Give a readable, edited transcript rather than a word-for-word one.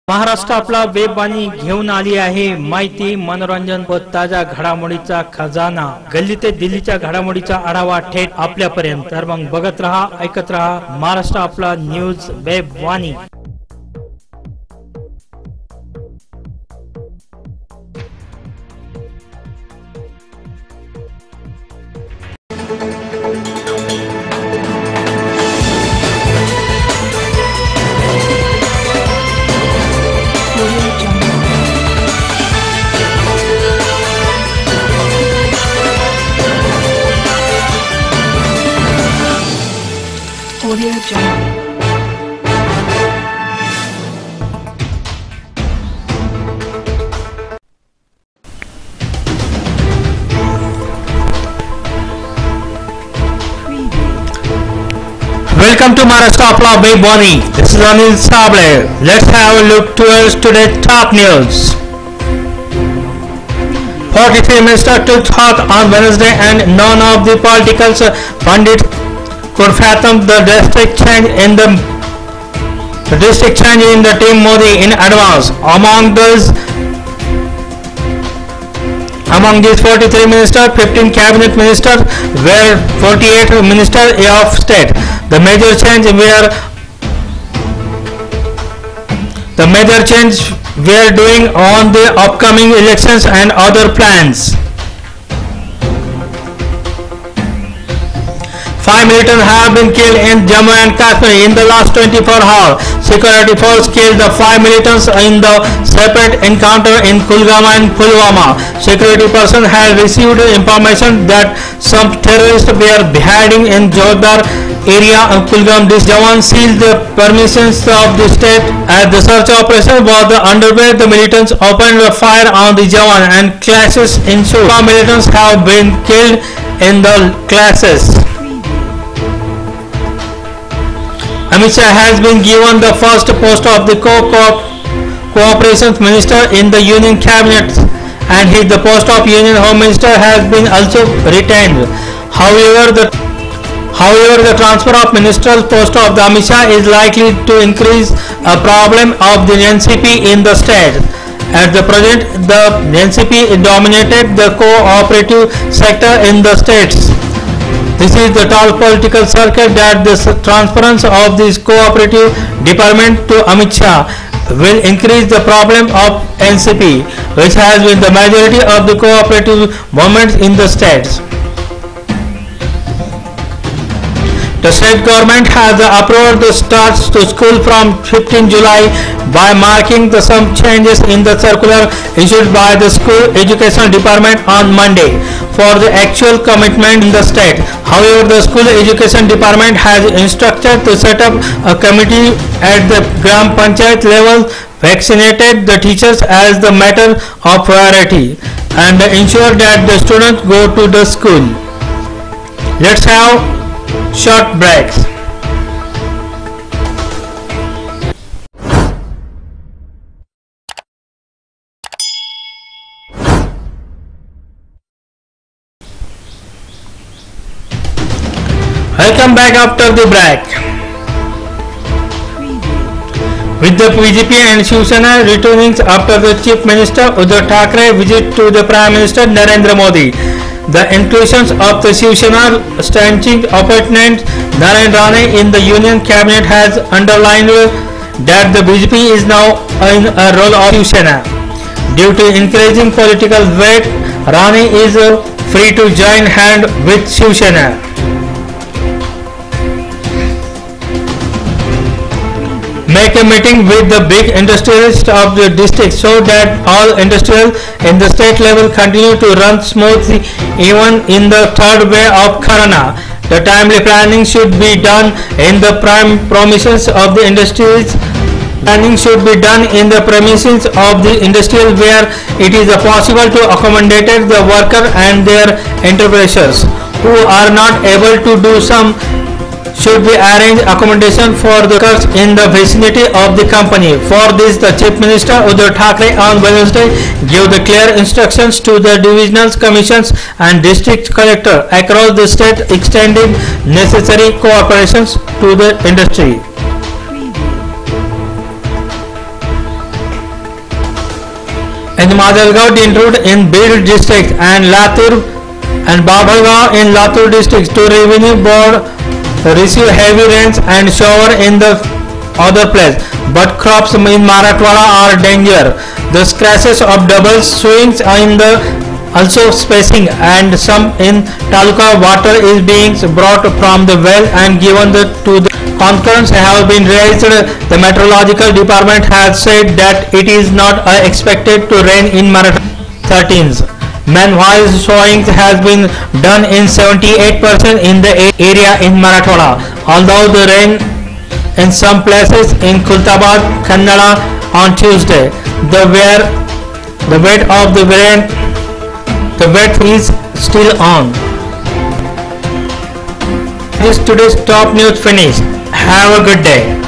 महाराष्ट्र आपला वेबवाणी घेऊन आली आहे माहिती मनोरंजन व ताजा घडामोडीचा खजाना। गल्ली ते दिल्लीच्या घडामोडीचा आढावा थेट आपल्यापर्यंत। तर मग बघत रहा, ऐकत रहा महाराष्ट्र आपला news वेबवाणी। Audio Jungle. Welcome to Maharashtra Apla Webbani. This is Anil Sable. Let's have a look towards today's top news. 43 ministers took thought on Wednesday and none of the political pundits could fathom the drastic change in the team Modi in advance. Among these 43 ministers, 15 cabinet ministers were 48 ministers of state. The major change we are doing on the upcoming elections and other plans. 5 militants have been killed in Jammu and Kashmir in the last 24 hours. Security force killed the 5 militants in the separate encounter in Kulgam and Pulwama. Security person has received information that some terrorists were hiding in Jodhpur area of Kulgam. This Jawan seized the permissions of the state as the search operation was underway. The militants opened fire on the Jawan and clashes ensued. 4 militants have been killed in the clashes. Amit Shah has been given the first post of the Cooperation Minister in the Union Cabinet, and the post of Union Home Minister has been also retained. However, the transfer of ministerial post of the Amit Shah is likely to increase a problem of the NCP in the state. At the present, the NCP dominated the cooperative sector in the states. This is the tall political circle that the transference of this cooperative department to Amit Shah will increase the problem of NCP, which has been the majority of the cooperative movements in the states. The state government has approved the starts to school from 15 July by marking some changes in the circular issued by the school education department on Monday for the actual commitment in the state. However, the school education department has instructed to set up a committee at the Gram Panchayat level, vaccinated the teachers as the matter of priority, and ensure that the students go to the school. Let's have short breaks. Welcome back after the break. With the BJP and Shiv Sena returning after the Chief Minister Uddhav Thackeray visit to the Prime Minister Narendra Modi, the inclusions of the Shiv Sena standing opponent Narendra Rane in the Union Cabinet has underlined that the BJP is now in a role of Shiv Sena. Due to increasing political weight, Rane is free to join hand with Shiv Sena. Make a meeting with the big industrialists of the district so that all industrial in the state level continue to run smoothly even in the third wave of Corona. The timely planning should be done in the premises of the industries. Planning should be done in the premises of the industrial where it is possible to accommodate the worker and their enterprises who are not able to do some. Should be arranged accommodation for the workers in the vicinity of the company. For this, the Chief Minister Uddhav Thackeray on Wednesday gave the clear instructions to the divisional commissions and district collector across the state, extending necessary cooperations to the industry. In Majalgaon district in Bid district and Latur and Babalgaon in Latur district to revenue board receive heavy rains and shower in the other place, but crops in Marathwada are danger. The scratches of double swings in the also spacing and some in Taluka water is being brought from the well and given to the concerns have been raised. The meteorological department has said that it is not expected to rain in Marathwada 13th. Meanwhile, sowing has been done in 78% in the area in Marathwada. Although the rain in some places in Khultabad, Kannada on Tuesday, the weight of the rain, the wet is still on. This today's top news finished. Have a good day.